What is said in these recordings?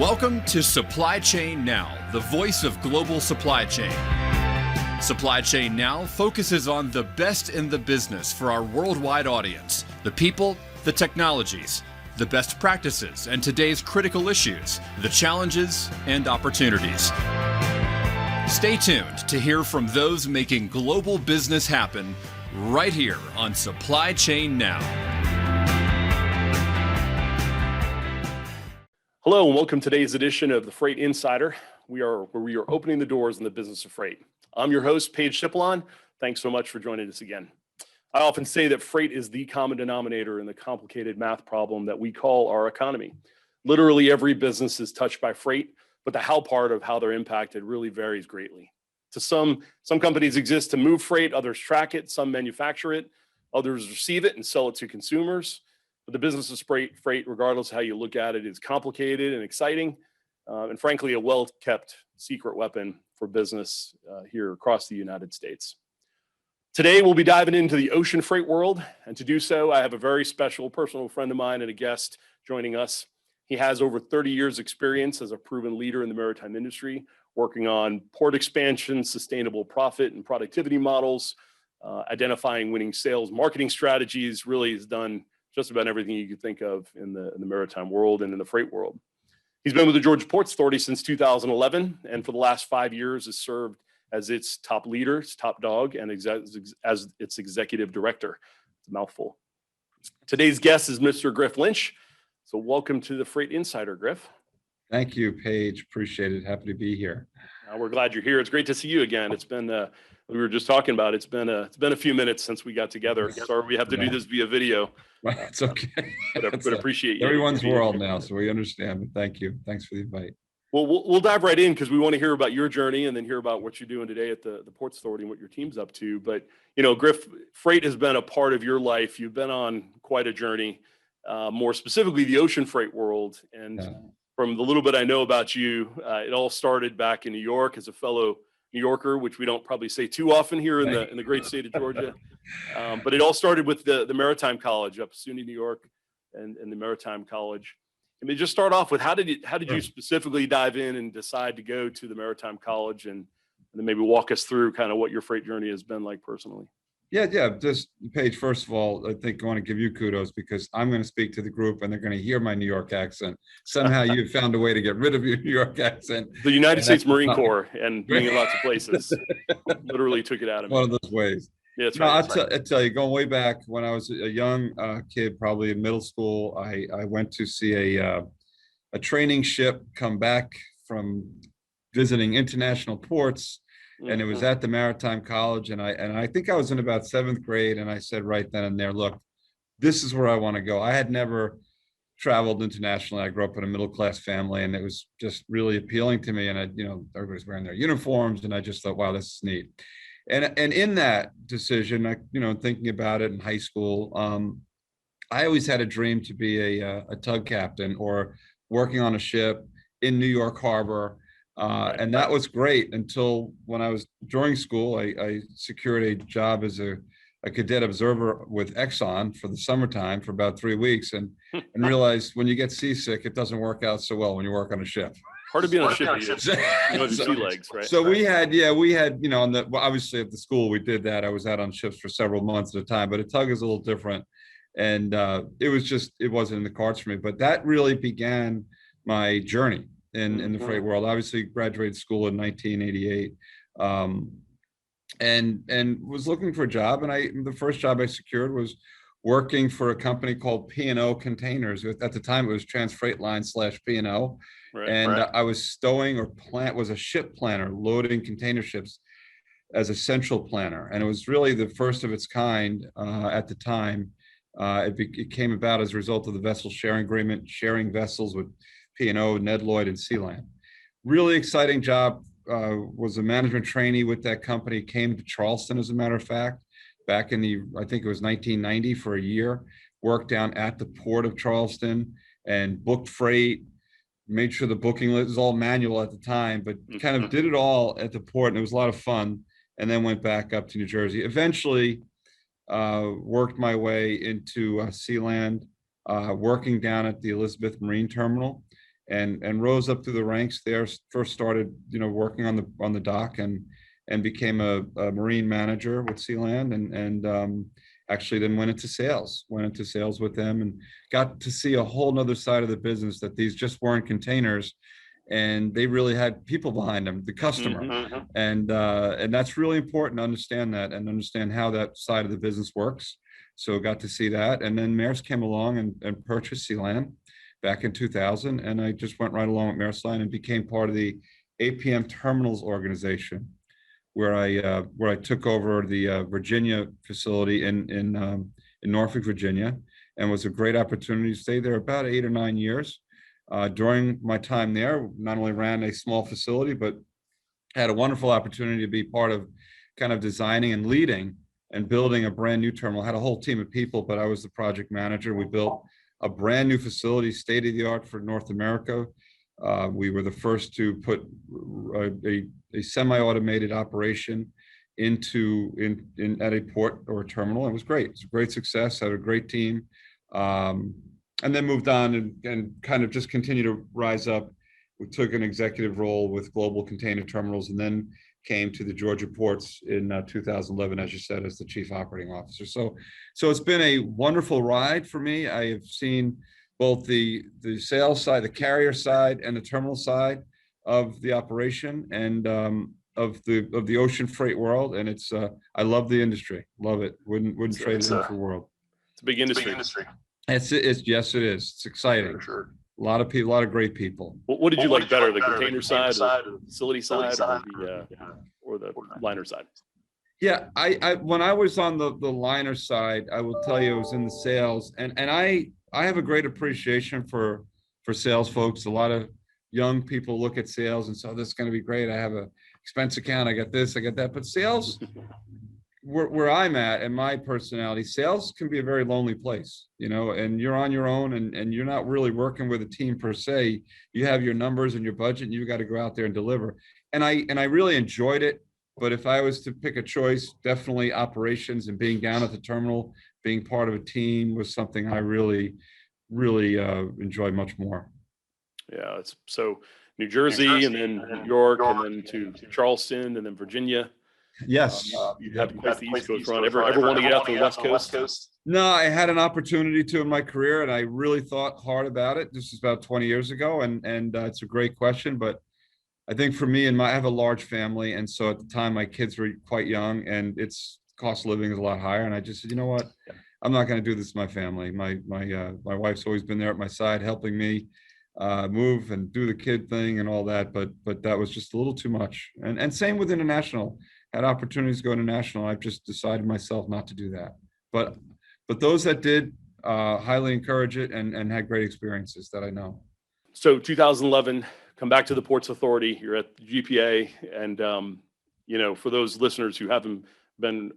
Welcome to Supply Chain Now, the voice of global supply chain. Supply Chain Now focuses on the best in the business for our worldwide audience, the people, the technologies, the best practices, and today's critical issues, the challenges and opportunities. Stay tuned to hear from those making global business happen right here on Supply Chain Now. Hello and welcome to today's edition of the Freight Insider. We are opening the doors in the business of freight. I'm your host, Paige Siplon. Thanks so much for joining us again. I often say that freight is the common denominator in the complicated math problem that we call our economy. Literally every business is touched by freight, but the how part of how they're impacted really varies greatly. To some companies exist to move freight, others track it, some manufacture it, others receive it and sell it to consumers. But the business of freight, regardless of how you look at it, is complicated and exciting, and frankly, a well-kept secret weapon for business here across the United States. Today, we'll be diving into the ocean freight world, and to do so, I have a very special personal friend of mine and a guest joining us. He has over 30 years experience as a proven leader in the maritime industry, working on port expansion, sustainable profit and productivity models, identifying winning sales, marketing strategies, really has done just about everything you could think of in the maritime world and in the freight world. He's been with the Georgia Ports Authority since 2011, and for the last 5 years has served as its top leader, its top dog, and as its executive director. It's a mouthful. Today's guest is Mr. Griff Lynch. So welcome to the Freight Insider, Griff. Thank you, Paige. Appreciate it. Happy to be here. We're glad you're here. It's great to see you again. It's been, we were just talking about, it's been a few minutes since we got together. Sorry, we have to do this via video. It's okay. But appreciate you. Everyone's world now, so we understand. But thank you. Thanks for the invite. Well, we'll dive right in because we want to hear about your journey and then hear about what you're doing today at the Ports Authority and what your team's up to. But, you know, Griff, freight has been a part of your life. You've been on quite a journey, more specifically the ocean freight world. And from the little bit I know about you, it all started back in New York as a fellow New Yorker, which we don't probably say too often here in the great state of Georgia. But it all started with the Maritime College up SUNY New York and the Maritime College. I mean, just start off with how did you specifically dive in and decide to go to the Maritime College, and then maybe walk us through kind of what your freight journey has been like personally. Yeah. Just Paige, first of all, I think I want to give you kudos because I'm going to speak to the group and they're going to hear my New York accent. Somehow you found a way to get rid of your New York accent. The United States Marine Corps and being in lots of places literally took it out of me. One of those ways. Yeah, that's right. I'll tell you, going way back when I was a young kid, probably in middle school, I went to see a training ship come back from visiting international ports. And it was at the Maritime College, and I think I was in about 7th grade, and I said right then and there, look, this is where I want to go. I had never traveled internationally. I grew up in a middle-class family, and it was just really appealing to me. And everybody's wearing their uniforms, and I just thought, wow, this is neat. And in that decision, thinking about it in high school, I always had a dream to be a tug captain or working on a ship in New York Harbor. And that was great until when I was during school, I secured a job as a cadet observer with Exxon for the summertime for about 3 weeks and realized when you get seasick, it doesn't work out so well when you work on a ship. Hard to be on a ship. You know, sea legs, right? So we had, obviously at the school we did that. I was out on ships for several months at a time, but a tug is a little different. And it wasn't in the cards for me, but that really began my journey in the freight world. Obviously graduated school in 1988 and was looking for a job. And the first job I secured was working for a company called P&O Containers. At the time it was Transfreight Line / P&O. I was stowing was a ship planner, loading container ships as a central planner. And it was really the first of its kind at the time. It came about as a result of the vessel sharing agreement, sharing vessels with P&O, Ned Lloyd, and Sealand. Really exciting job. Was a management trainee with that company, came to Charleston, as a matter of fact, back in I think it was 1990 for a year, worked down at the port of Charleston and booked freight, made sure the booking list was all manual at the time, but kind of did it all at the port, and it was a lot of fun, and then went back up to New Jersey. Eventually worked my way into Sealand, working down at the Elizabeth Marine Terminal. and rose up through the ranks there. First started, working on the dock and became a marine manager with Sealand, and actually then went into sales with them, and got to see a whole nother side of the business, that these just weren't containers, and they really had people behind them, the customer. And that's really important to understand that, and understand how that side of the business works. So got to see that. And then Maersk came along and purchased Sealand back in 2000. And I just went right along with Maersk Line and became part of the APM Terminals organization, where I took over the Virginia facility in Norfolk, Virginia, and was a great opportunity to stay there about 8 or 9 years. During my time there, not only ran a small facility, but had a wonderful opportunity to be part of kind of designing and leading and building a brand new terminal. Had a whole team of people, but I was the project manager. We built a brand new facility, state of the art for North America. We were the first to put a semi-automated operation at a port or a terminal. It was great. It's a great success. Had a great team. And then moved on and kind of just continued to rise up. We took an executive role with Global Container Terminals, and then came to the Georgia ports in 2011, as you said, as the chief operating officer. So it's been a wonderful ride for me. I have seen both the sales side, the carrier side, and the terminal side of the operation, and of the ocean freight world. And it's I love the industry, love it. Wouldn't trade it in for the world. It's a big industry. Yes, it is. It's exciting. For sure. A lot of people, a lot of great people. What did you like better, the container side, or the facility side, or the liner side? Yeah, I when I was on the liner side, I will tell you, I was in the sales, and I have a great appreciation for sales folks. A lot of young people look at sales and say, oh, this is going to be great. I have a expense account. I got this, I got that. But sales, where I'm at and my personality, sales can be a very lonely place, and you're on your own, and you're not really working with a team per se. You have your numbers and your budget, and you got to go out there and deliver. And I really enjoyed it. But if I was to pick a choice, definitely operations and being down at the terminal, being part of a team, was something I really enjoyed much more. Yeah, so New Jersey, and then New York, and then to Charleston, and then Virginia. Yes. You have quite the East Coast run. Ever want to get out to the West Coast? No, I had an opportunity to in my career, and I really thought hard about it. This is about 20 years ago, and it's a great question. But I think for me, I have a large family, and so at the time my kids were quite young, and its cost of living is a lot higher. And I just said, you know what, I'm not going to do this to my family. My wife's always been there at my side, helping me move and do the kid thing and all that. But that was just a little too much. And same with international. Had opportunities to go international. I've just decided myself not to do that. But those that did highly encourage it and had great experiences that I know. So 2011, come back to the Ports Authority. You're at the GPA, and for those listeners who haven't been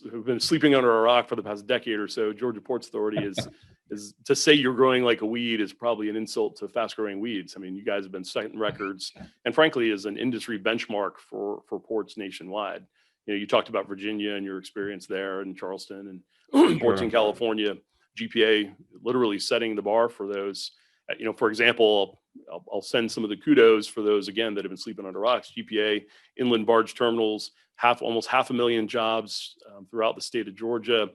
who've been sleeping under a rock for the past decade or so, Georgia Ports Authority is to say you're growing like a weed is probably an insult to fast-growing weeds. I mean, you guys have been setting records, and frankly, is an industry benchmark for ports nationwide. You talked about Virginia and your experience there, and Charleston, and ports in California. GPA literally setting the bar for those. For example, I'll send some of the kudos for those, again, that have been sleeping under rocks. GPA, inland barge terminals, almost 500,000 jobs throughout the state of Georgia,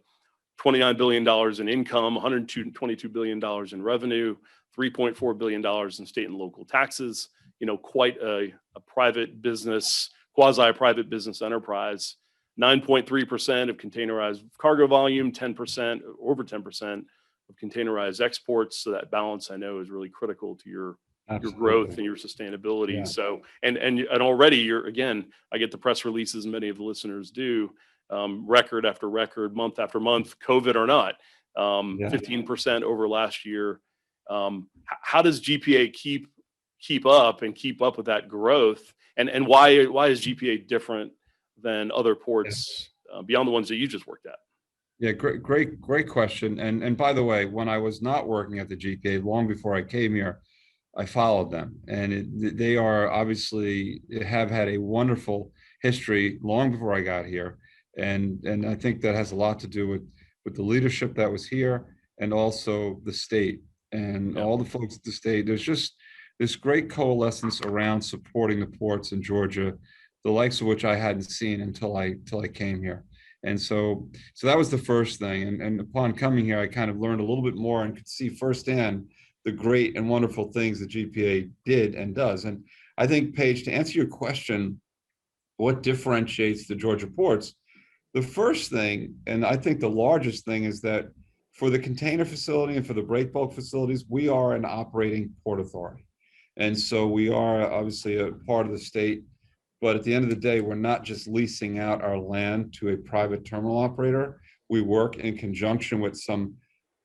$29 billion in income, $122 billion in revenue, $3.4 billion in state and local taxes. Quite a private business, quasi-private business enterprise. 9.3% of containerized cargo volume, 10%, over 10% of containerized exports. So that balance, I know, is really critical to your growth and your sustainability. Yeah. So, and already again, I get the press releases, many of the listeners do, record after record, month after month, COVID or not, 15% over last year. How does GPA keep up with that growth? And why is GPA different than other ports beyond the ones that you just worked at? Yeah, great question. And by the way, when I was not working at the GPA, long before I came here, I followed them, and they are obviously have had a wonderful history long before I got here, and I think that has a lot to do with the leadership that was here, and also the state and all the folks at the state. this great coalescence around supporting the ports in Georgia, the likes of which I hadn't seen until I came here. And so that was the first thing. And upon coming here, I kind of learned a little bit more and could see firsthand the great and wonderful things the GPA did and does. And I think, Paige, to answer your question, what differentiates the Georgia ports? The first thing, and I think the largest thing, is that for the container facility and for the break bulk facilities, we are an operating port authority. And so we are obviously a part of the state, but at the end of the day, we're not just leasing out our land to a private terminal operator. We work in conjunction with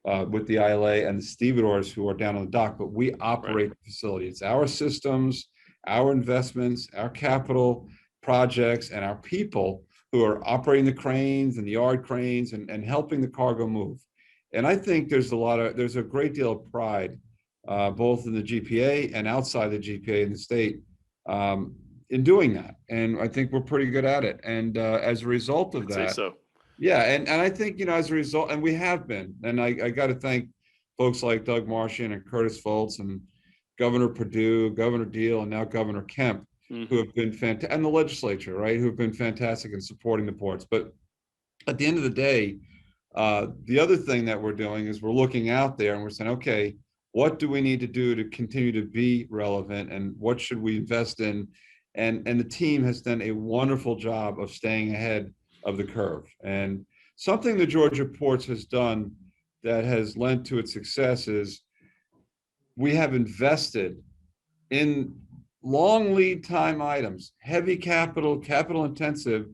with the ILA and the stevedores who are down on the dock, but we operate the facility. It's our systems, our investments, our capital projects, and our people who are operating the cranes and the yard cranes and helping the cargo move. And I think there's a great deal of pride, both in the GPA and outside the GPA in the state, in doing that. And I think we're pretty good at it. And as a result of that, I'd say so. yeah, and I think, as a result, and we have been, and I got to thank folks like Doug Martian and Curtis Fultz and Governor Perdue, Governor Deal, and now Governor Kemp, who have been fantastic, and the legislature, right, who have been fantastic in supporting the ports. But at the end of the day, the other thing that we're doing is we're looking out there and we're saying, okay, what do we need to do to continue to be relevant, and what should we invest in? And the team has done a wonderful job of staying ahead of the curve. And something the Georgia Ports has done that has lent to its success is we have invested in long lead time items, heavy capital intensive,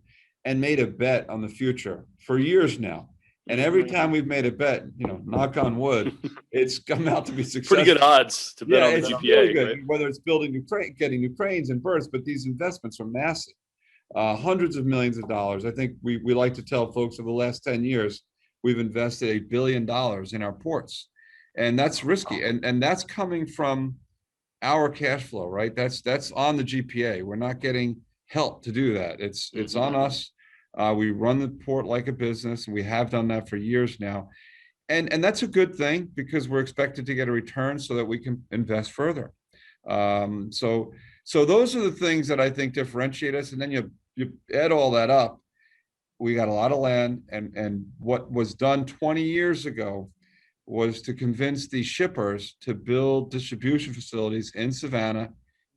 and made a bet on the future for years now. And every time we've made a bet, knock on wood, it's come out to be successful. Pretty good odds to bet on the GPA, really good, right? Whether it's building getting new cranes and berths, but these investments are massive. Hundreds of millions of dollars. I think we like to tell folks over the last 10 years, we've invested $1 billion in our ports. And that's risky. And that's coming from our cash flow, right? That's on the GPA. We're not getting help to do that. It's on us. We run the port like a business, and we have done that for years now. And that's a good thing, because we're expected to get a return so that we can invest further. So those are the things that I think differentiate us. And then you add all that up, we got a lot of land, and what was done 20 years ago was to convince the shippers to build distribution facilities in Savannah,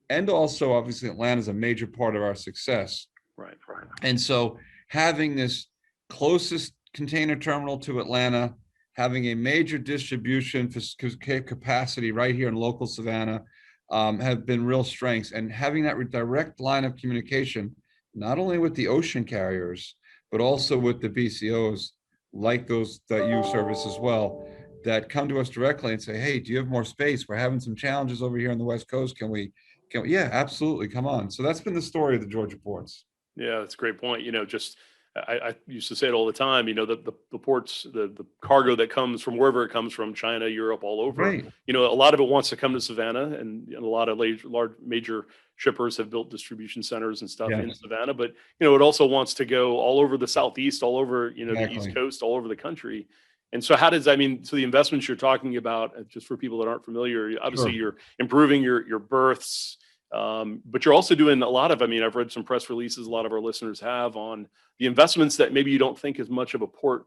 and also obviously Atlanta is a major part of our success. Right. And so having this closest container terminal to Atlanta, having a major distribution capacity right here in local Savannah, have been real strengths. And having that direct line of communication, not only with the ocean carriers, but also with the BCOs, like those that you service as well, that come to us directly and say, hey, do you have more space? We're having some challenges over here on the West Coast. Can we? Yeah, absolutely. Come on. So that's been the story of the Georgia ports. Yeah, that's a great point. I used to say it all the time, the ports, the cargo that comes from wherever it comes from, China, Europe, all over, Right. A lot of it wants to come to Savannah, and a lot of large major shippers have built distribution centers and stuff in Savannah, but, it also wants to go all over the Southeast, all over, the East Coast, all over the country. And so so the investments you're talking about, just for people that aren't familiar, obviously you're improving your berths, but you're also doing a lot of, I've read some press releases, a lot of our listeners have, on the investments that maybe you don't think as much of a port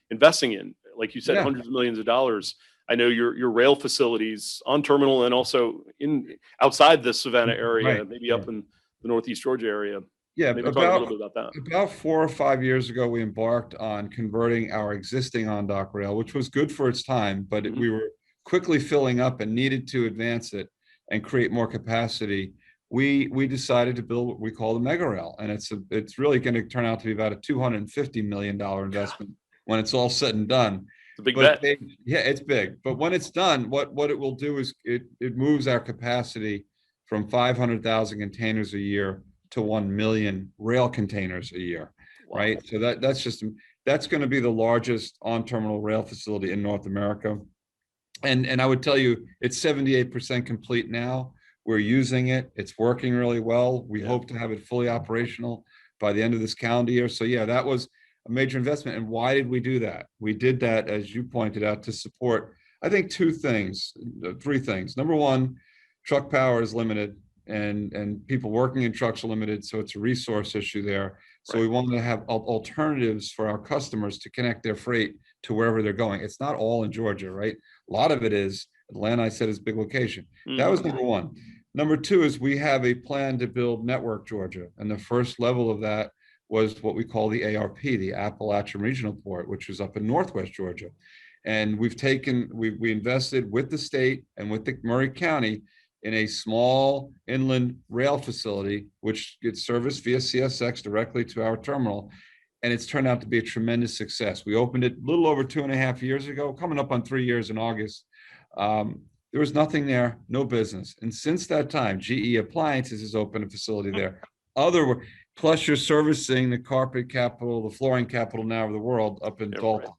investing in. Like you said, hundreds of millions of dollars. I know your rail facilities on terminal and also outside the Savannah area, maybe up in the Northeast Georgia area. Yeah, maybe talk a little bit about that. About 4 or 5 years ago, we embarked on converting our existing on-dock rail, which was good for its time, but we were quickly filling up and needed to advance it and create more capacity. We decided to build what we call the mega rail, and it's really going to turn out to be about a $250 million investment when it's all said and done. It's a big bet. It's big. But when it's done, what it will do is it moves our capacity from 500,000 containers a year to 1 million rail containers a year, right? So that's going to be the largest on-terminal rail facility in North America. And I would tell you, it's 78% complete now. We're using it. It's working really well. We hope to have it fully operational by the end of this calendar year. So that was a major investment. And why did we do that? We did that, as you pointed out, to support, I think, three things. Number one, truck power is limited, and people working in trucks are limited, so it's a resource issue there. So Right. we want to have alternatives for our customers to connect their freight to wherever they're going. It's not all in Georgia, right? A lot of it is Atlanta, I said, is a big location. That was number one. Number two is we have a plan to build Network Georgia, and the first level of that was what we call the ARP, the Appalachian Regional Port, which is up in Northwest Georgia. And we invested with the state and with the Murray County in a small inland rail facility, which gets serviced via CSX directly to our terminal. And it's turned out to be a tremendous success. We opened it a little over 2.5 years ago, coming up on 3 years in August. There was nothing there, no business. And since that time, GE Appliances has opened a facility there. Plus you're servicing the carpet capital, the flooring capital now of the world up in Dalton,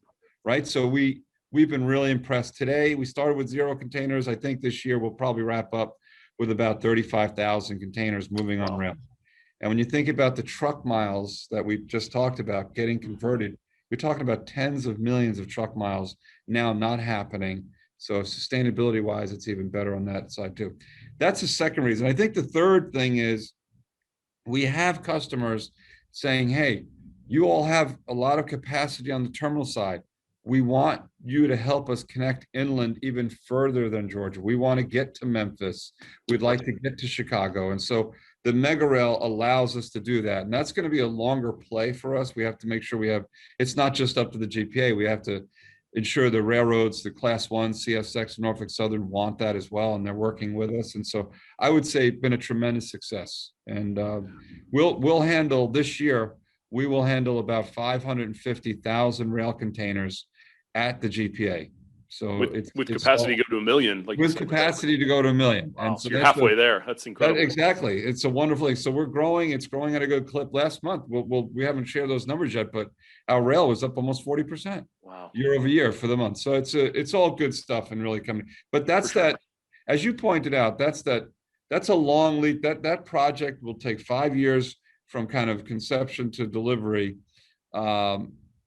right? So we've been really impressed. Today, we started with 0 containers. I think this year we'll probably wrap up with about 35,000 containers moving on rail. And when you think about the truck miles that we just talked about getting converted, you're talking about tens of millions of truck miles now not happening. So sustainability wise, it's even better on that side too. That's the second reason. I think the third thing is we have customers saying, hey, you all have a lot of capacity on the terminal side. We want you to help us connect inland even further than Georgia. We want to get to Memphis. We'd like to get to Chicago. And so the mega rail allows us to do that. And that's going to be a longer play for us. We have to make sure it's not just up to the GPA. We have to ensure the railroads, the Class 1, CSX, Norfolk Southern want that as well. And they're working with us. And so I would say it's been a tremendous success. And we'll handle this year, we will handle about 550,000 rail containers at the GPA. So with capacity to go to 1 million, like with capacity to go to 1 million. Wow, and so you're halfway there. That's incredible. Exactly. It's a wonderful thing. So we're growing. It's growing at a good clip. Last month, we haven't shared those numbers yet, but our rail was up almost 40%. Wow. Year over year for the month. So it's all good stuff and really coming. But that's that, as you pointed out, that's a long lead. That project will take 5 years from kind of conception to delivery.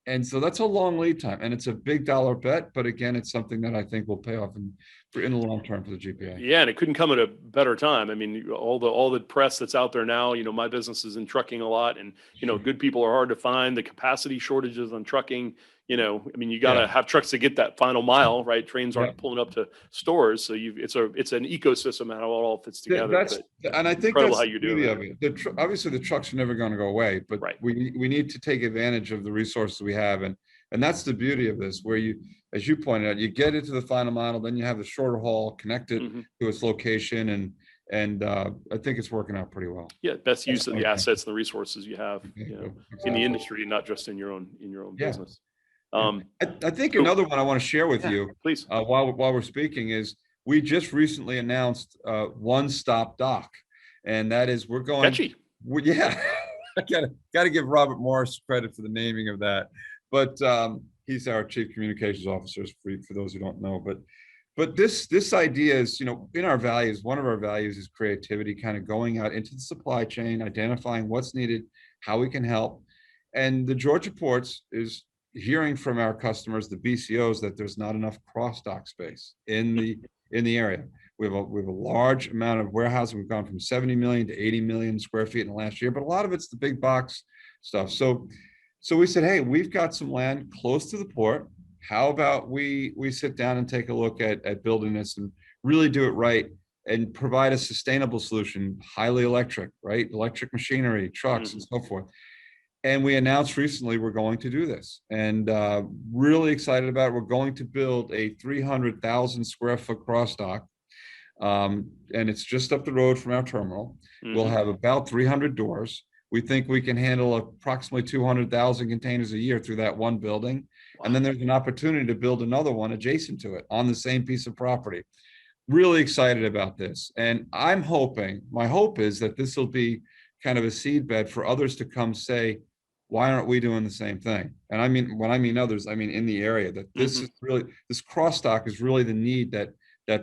And so that's a long lead time, and it's a big dollar bet. But again, it's something that I think will pay off in the long term for the GPA. Yeah, and it couldn't come at a better time. I mean, all the press that's out there now. My business is in trucking a lot, and good people are hard to find. The capacity shortages on trucking. I mean, you got to have trucks to get that final mile, right? Trains aren't pulling up to stores, so it's an ecosystem how it all fits together. And I think that's how you're doing it. Obviously, the trucks are never going to go away, but we need to take advantage of the resources we have, and that's the beauty of this, where you, as you pointed out, you get it to the final mile, then you have the shorter haul connected to its location, and I think it's working out pretty well. Yeah, best use of the assets and the resources you have, in the industry, not just in your own business. I think another one I want to share with you, please, while we're speaking, is we just recently announced one-stop dock, and that is we're going. Catchy. I gotta give Robert Morris credit for the naming of that, but he's our chief communications officer. For those who don't know, but this idea is, in our values, one of our values is creativity, kind of going out into the supply chain, identifying what's needed, how we can help, and the Georgia ports is hearing from our customers, the BCOs, that there's not enough cross-dock space in the area. We have a large amount of warehousing. We've gone from 70 million to 80 million square feet in the last year, but a lot of it's the big box stuff. So we said, hey, we've got some land close to the port. How about we sit down and take a look at building this and really do it right and provide a sustainable solution, highly electric, right? Electric machinery, trucks, and so forth. And we announced recently we're going to do this, and really excited about it. We're going to build a 300,000 square foot cross-dock, and it's just up the road from our terminal. We'll have about 300 doors. We think we can handle approximately 200,000 containers a year through that one building. Wow. And then there's an opportunity to build another one adjacent to it on the same piece of property. Really excited about this. And my hope is that this will be kind of a seed bed for others to come say, why aren't we doing the same thing? And I mean, when I mean others, I mean in the area, that this is really, this cross-dock is really the need that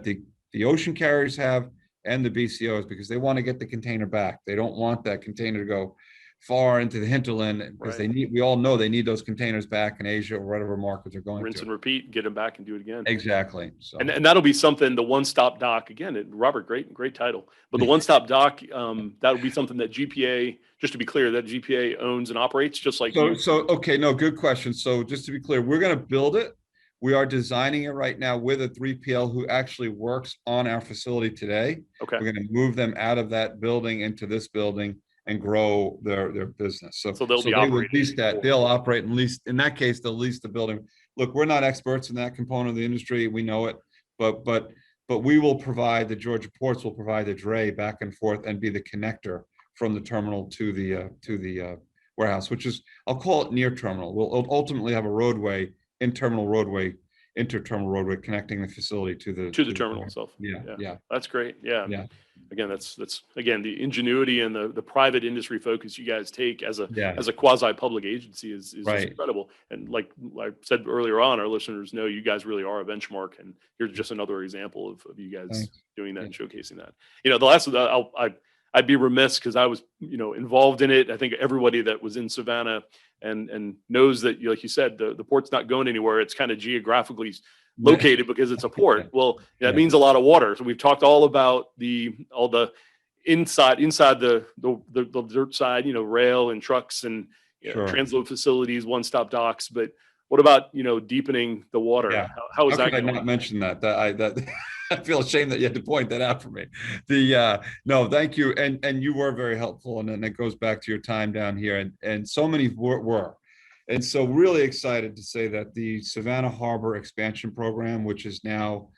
the ocean carriers have and the BCOs, because they want to get the container back. They don't want that container to go far into the hinterland because Right. we all know they need those containers back in Asia or whatever market they're going Rinse to. and repeat, get them back and do it again. Exactly. So And that'll be something, the one-stop dock, again, Robert, great title. But the one-stop dock, that'll be something that GPA, just to be clear, that GPA owns and operates just like you. okay, no, good question. So just to be clear, we're going to build it. We are designing it right now with a 3PL who actually works on our facility today. Okay. We're going to move them out of that building into this building and grow their business. So they'll be they will operating. lease that. They'll operate and lease. In that case, they'll lease the building. Look, we're not experts in that component of the industry. We know it, but we will provide, the Georgia ports will provide the dray back and forth and be the connector from the terminal to the warehouse, which is, I'll call it near terminal. We'll ultimately have a roadway, interterminal roadway connecting the facility to the terminal itself. Yeah. That's great. Yeah. Yeah. Again, that's again, the ingenuity and the private industry focus you guys take as a quasi public agency is just Right. incredible. And like I said earlier on, our listeners know you guys really are a benchmark, and here's just another example of you guys Thanks. doing that and showcasing that. The last of that, I'd be remiss because I was involved in it. I think everybody that was in Savannah and knows that, like you said, the port's not going anywhere. It's kind of geographically located because it's a port. Well, that means a lot of water. So we've talked all about all the inside the dirt side, rail and trucks and Sure. transload facilities, one-stop docks. But what about deepening the water? Yeah. How is How that could I going? not mention that? I feel ashamed that you had to point that out for me. No, thank you, and you were very helpful, and then it goes back to your time down here, and so many were. And so really excited to say that the Savannah Harbor expansion program, which is now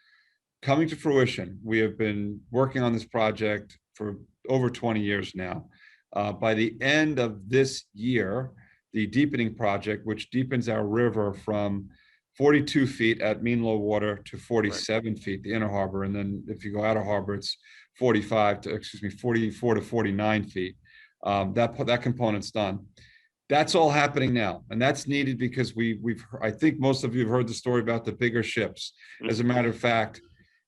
coming to fruition, we have been working on this project for over 20 years now. By the end of this year, the deepening project, which deepens our river from 42 feet at mean low water to 47 feet, the inner harbor. And then if you go out of harbor, it's 44 to 49 feet. That component's done. That's all happening now, and that's needed because I think most of you have heard the story about the bigger ships. As a matter of fact,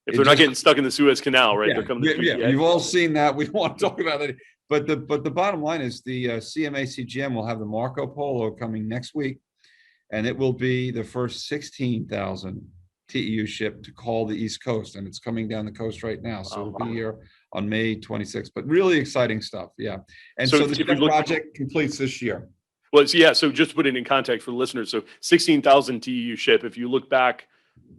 if they're not getting stuck in the Suez Canal, right? Yeah, they're coming to the you've all seen that. We don't want to talk about it, but the bottom line is the CMA CGM will have the Marco Polo coming next week, and it will be the first 16,000 TEU ship to call the East Coast, and it's coming down the coast right now. So it'll be here on May 26th. But really exciting stuff, yeah. And so the project completes this year. Well, so just to put it in context for the listeners, so 16,000 TEU ship, if you look back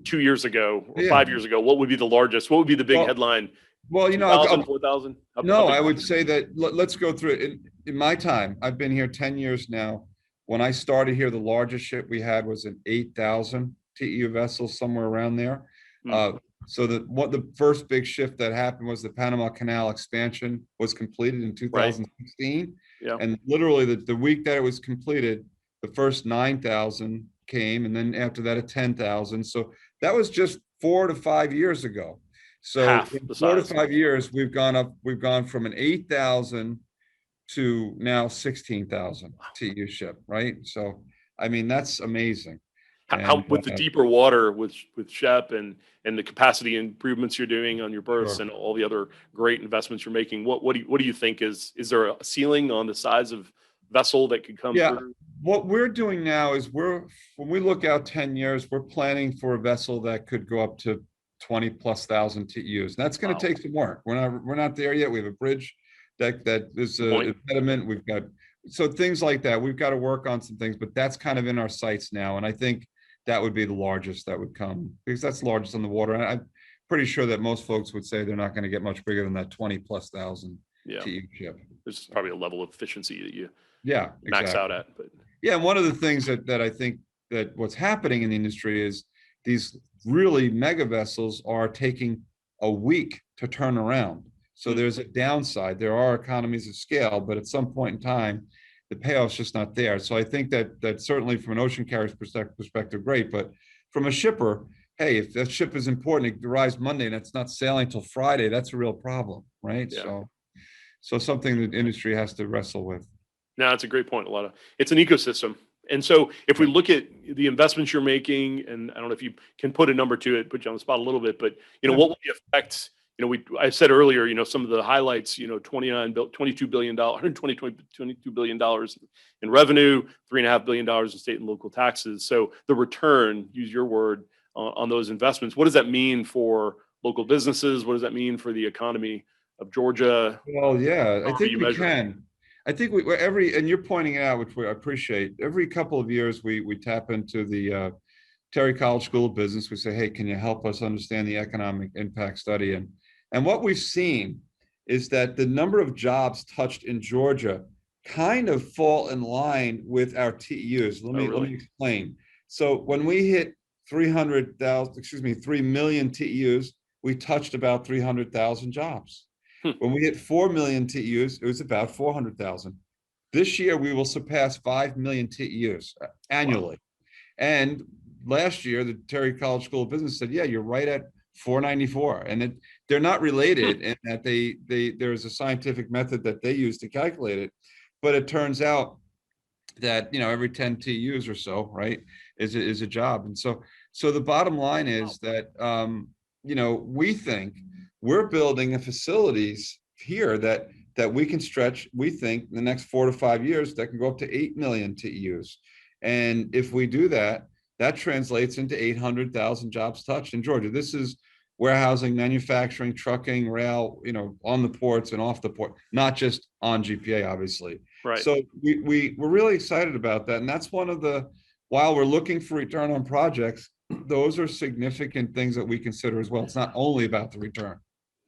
2 years ago or 5 years ago, what would be the largest? What would be the big headline? Well, 4,000? No, I would say that, let's go through it. In my time, I've been here 10 years now. When I started here, the largest ship we had was an 8,000 TEU vessel, somewhere around there. So the first big shift that happened was the Panama Canal expansion was completed in 2016. Yeah. And literally the week that it was completed, the first 9,000 came, and then after that, 10,000. So that was just 4 to 5 years ago. So in 4 to 5 years, we've gone from an 8,000 to now 16,000 TEU ship, right? So, I mean, that's amazing. How with the deeper water with Shep and the capacity improvements you're doing on your berths and all the other great investments you're making, what do you think is there a ceiling on the size of vessel that could come through? What we're doing now is when we look out 10 years, we're planning for a vessel that could go up to 20,000+ TEUs. And that's going to take some work. We're not there yet. We have a bridge that is a impediment. We've got things like that. We've got to work on some things, but that's kind of in our sights now. And I think that would be the largest that would come, because that's the largest on the water. And I'm pretty sure that most folks would say they're not going to get much bigger than that 20,000+ TEU ship. There's probably a level of efficiency that you max exactly. out at. But and one of the things that I think that what's happening in the industry is these really mega vessels are taking a week to turn around. So there's a downside. There are economies of scale, but at some point in time, the payoff's just not there. So I think that certainly from an ocean carrier's perspective, great. But from a shipper, hey, if that ship is important, it arrives Monday and it's not sailing till Friday, that's a real problem, right? Yeah. So something that industry has to wrestle with. No, that's a great point. It's an ecosystem. And so if we look at the investments you're making, and I don't know if you can put a number to it, put you on the spot a little bit, but what will the effect I said earlier, some of the highlights, $22 billion, $122 billion in revenue, $3.5 billion in state and local taxes. So the return, use your word, on those investments. What does that mean for local businesses? What does that mean for the economy of Georgia? Well, yeah, I How are think you we measuring? can. I think and you're pointing it out, which I appreciate. Every couple of years, we tap into the Terry College School of Business. We say, hey, can you help us understand the economic impact study? And what we've seen is that the number of jobs touched in Georgia kind of fall in line with our TEUs. Let me explain. So when we hit 3 million TEUs, we touched about 300,000 jobs. When we hit 4 million TEUs, it was about 400,000. This year, we will surpass 5 million TEUs annually. Wow. And last year, the Terry College School of Business said, yeah, you're right at 494. And they're not related in that there's a scientific method that they use to calculate it. But it turns out that, every 10 TEUs or so, right, is a job. And so the bottom line is that, we think we're building facilities here that we can stretch, we think, in the next 4 to 5 years that can go up to 8 million TEUs. And if we do that, that translates into 800,000 jobs touched in Georgia. This is warehousing, manufacturing, trucking, rail, on the ports and off the port, not just on GPA, obviously. Right. So we're really excited about that. And that's one of while we're looking for return on projects, those are significant things that we consider as well. It's not only about the return.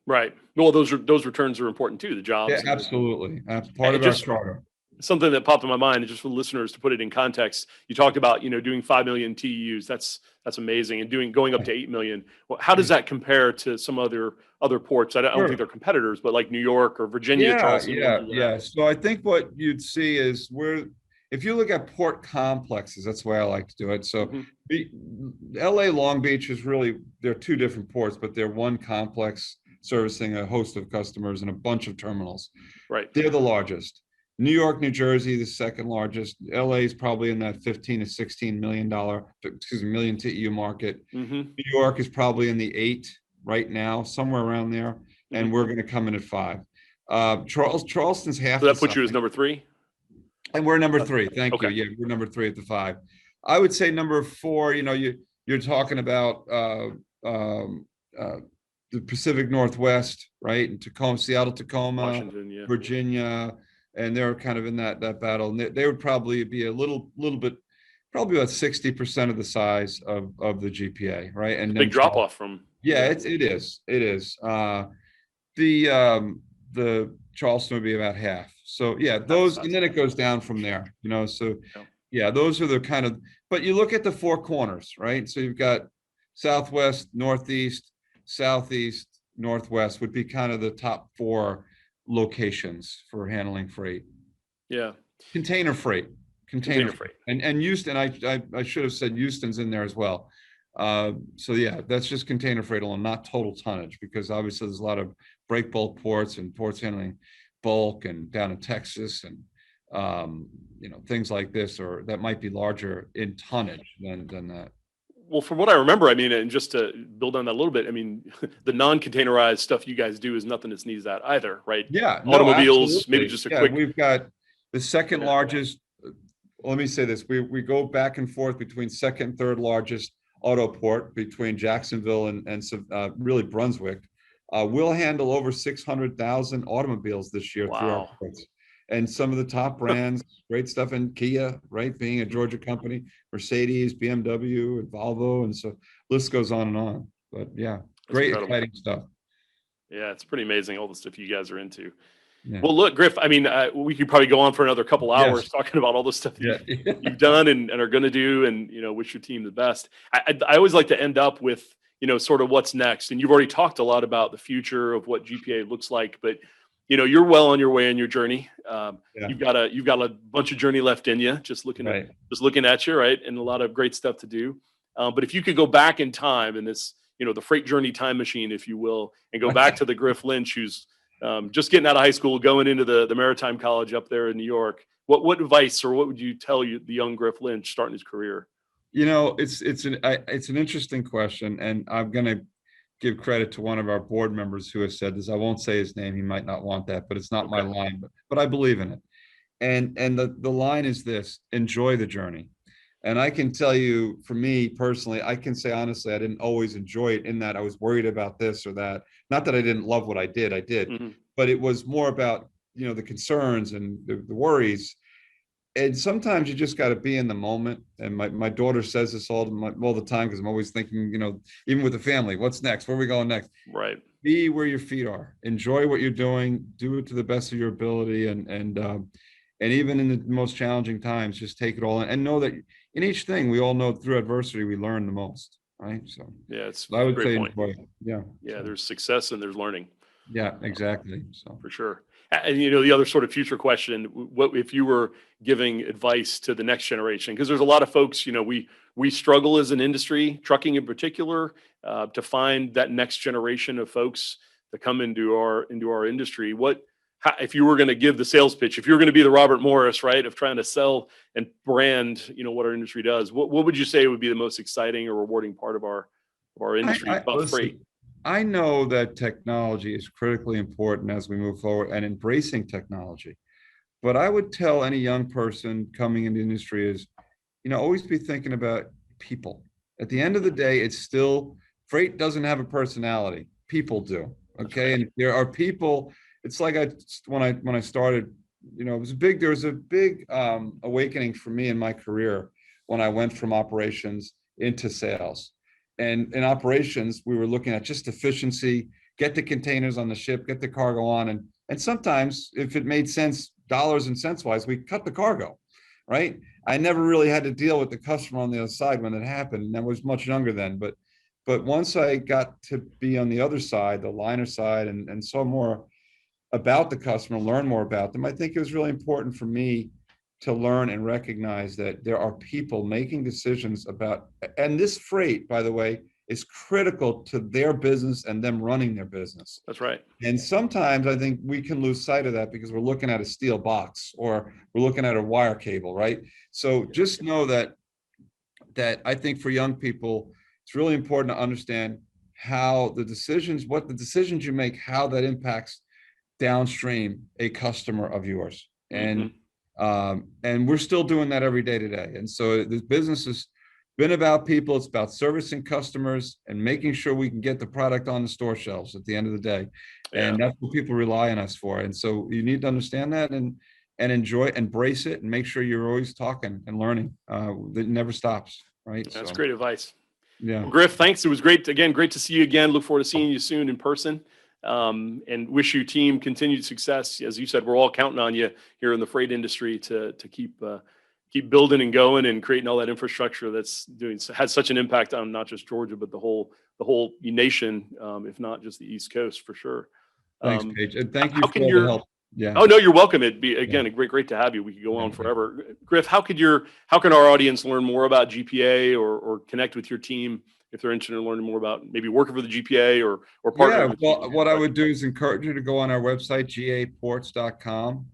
Right. Well, those returns are important too, the jobs. Yeah, absolutely. That's part of our charter. Something that popped in my mind, and just for listeners to put it in context, you talked about, doing 5 million TEUs. That's amazing. And going up to 8 million. Well, how does that compare to some other ports? I don't think they're competitors, but like New York or Virginia, Charleston. Yeah. So I think what you'd see is if you look at port complexes, that's the way I like to do it. So LA Long Beach is really, they're two different ports, but they're one complex servicing a host of customers and a bunch of terminals. Right. They're the largest. New York, New Jersey, the second largest. LA is probably in that 15 to 16 million TEU market. New York is probably in the 8 right now, somewhere around there. And we're going to come in at 5. Charleston's half. So that puts you as number 3? And we're number 3. Thank you. Yeah, we're number 3 at the 5. I would say number 4, you're talking about the Pacific Northwest, right? And Tacoma, Seattle, Tacoma, Washington, Virginia, and they're kind of in that battle. And they would probably be a little bit, probably about 60% of the size of the GPA, right? And big drop off from. Yeah, it is. The Charleston would be about half. So yeah, those, and then it goes down from there, so yeah, those are the kind of, but you look at the 4 corners, right? So you've got Southwest, Northeast, Southeast, Northwest would be kind of the top 4 locations for handling freight. Yeah. Container freight. And Houston, I should have said Houston's in there as well. So yeah, that's just container freight alone, not total tonnage, because obviously there's a lot of break bulk ports and ports handling bulk and down in Texas and things like this, or that might be larger in tonnage than that. Well, from what I remember, and just to build on that a little bit, the non-containerized stuff you guys do is nothing to sneeze at either, right? Yeah. Automobiles, maybe just a quick. We've got the second largest. Let me say this: we go back and forth between second and third largest auto port between Jacksonville and really Brunswick. We'll handle over 600,000 automobiles this year through our ports. And some of the top brands, great stuff, and Kia, right, being a Georgia company, Mercedes, BMW, and Volvo, and so list goes on and on. But yeah, great, exciting stuff. Yeah, it's pretty amazing all the stuff you guys are into. Yeah. Well, look, Griff, we could probably go on for another couple hours talking about all the stuff you've done and are going to do, and wish your team the best. I always like to end up with sort of what's next, and you've already talked a lot about the future of what GPA looks like, but you're well on your way in your journey. You've got a bunch of journey left in you. Just looking at you, right, and a lot of great stuff to do. But if you could go back in time in this, the freight journey time machine, if you will, and go back to the Griff Lynch who's just getting out of high school, going into the maritime college up there in New York, what advice or what would you tell the young Griff Lynch starting his career? It's an interesting question, and I'm gonna give credit to one of our board members who has said this. I won't say his name. He might not want that, but it's not my line, but I believe in it. And the line is this: enjoy the journey. And I can tell you, for me personally, I can say honestly, I didn't always enjoy it, in that I was worried about this or that. Not that I didn't love what I did, but it was more about, the concerns and the worries. And sometimes you just got to be in the moment. And my daughter says this all the time, because I'm always thinking, even with the family, what's next? Where are we going next? Right. Be where your feet are. Enjoy what you're doing. Do it to the best of your ability. And even in the most challenging times, just take it all in, and know that in each thing, we all know through adversity, we learn the most, right? So yeah, it's I would a great say point. enjoy it. Yeah. Yeah, there's success and there's learning. Yeah, exactly. So For sure. And the other sort of future question: what if you were giving advice to the next generation? Because there's a lot of folks, we struggle as an industry, trucking in particular, to find that next generation of folks to come into our industry. If you were going to give the sales pitch, if you were going to be the Robert Morris, right, of trying to sell and brand, what our industry does, what would you say would be the most exciting or rewarding part of our industry about listen, freight? I know that technology is critically important as we move forward, and embracing technology. But I would tell any young person coming into the industry is, always be thinking about people. At the end of the day, it's still, freight doesn't have a personality. People do. Okay. And there are people. It's like when I started, there was a big awakening for me in my career when I went from operations into sales. And in operations, we were looking at just efficiency, get the containers on the ship, get the cargo on. And sometimes, if it made sense, dollars and cents wise, we cut the cargo, right? I never really had to deal with the customer on the other side when it happened. And I was much younger then. But once I got to be on the other side, the liner side, and saw more about the customer, learn more about them, I think it was really important for me to learn and recognize that there are people making decisions about, and this freight, by the way, is critical to their business and them running their business. That's right. And sometimes I think we can lose sight of that because we're looking at a steel box or we're looking at a wire cable, right? So just know that I think for young people, it's really important to understand what the decisions you make, how that impacts downstream a customer of yours. And we're still doing that every day today. And so this business has been about people. It's about servicing customers and making sure we can get the product on the store shelves at the end of the day. And that's what people rely on us for. And so you need to understand that and embrace it, and make sure you're always talking and learning. That never stops, right? That's great advice. Yeah. Well, Griff, thanks. It was great to see you again. Look forward to seeing you soon in person. And wish your team continued success. As you said, we're all counting on you here in the freight industry to keep building and going and creating all that infrastructure has such an impact on not just Georgia, but the whole nation, if not just the East Coast, for sure. Thanks, Paige. And thank you for all the help. Yeah. Oh, no, you're welcome. It'd be, again, great to have you. We could go on forever. Griff, how can our audience learn more about GPA or connect with your team if they're interested in learning more about maybe working for the GPA or partnering with well, GPA? what I would do is encourage you to go on our website, gaports.com.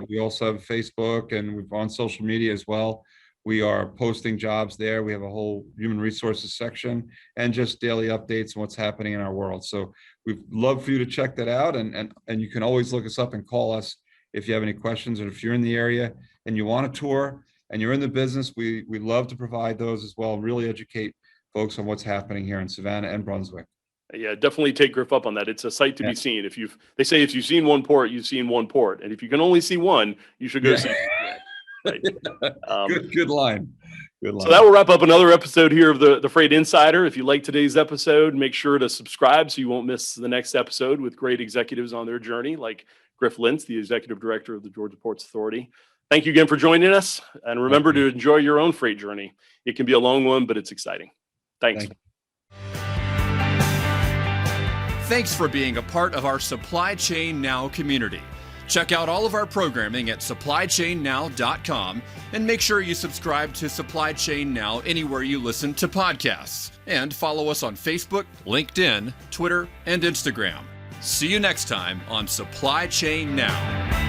We also have Facebook, and we're on social media as well. We are posting jobs there. We have a whole human resources section and just daily updates on what's happening in our world. So we'd love for you to check that out. And you can always look us up and call us if you have any questions, or if you're in the area and you want a tour and you're in the business, we love to provide those as well. Really educate folks on what's happening here in Savannah and Brunswick. Yeah, definitely take Griff up on that. It's a sight to be seen. They say if you've seen one port, you've seen one port, and if you can only see one, you should go see. Right. Good line. So that will wrap up another episode here of the Freight Insider. If you like today's episode, make sure to subscribe so you won't miss the next episode with great executives on their journey, like Griff Lynch, the Executive Director of the Georgia Ports Authority. Thank you again for joining us, and remember to enjoy your own freight journey. It can be a long one, but it's exciting. Thanks. Thanks for being a part of our Supply Chain Now community. Check out all of our programming at supplychainnow.com, and make sure you subscribe to Supply Chain Now anywhere you listen to podcasts. And follow us on Facebook, LinkedIn, Twitter, and Instagram. See you next time on Supply Chain Now.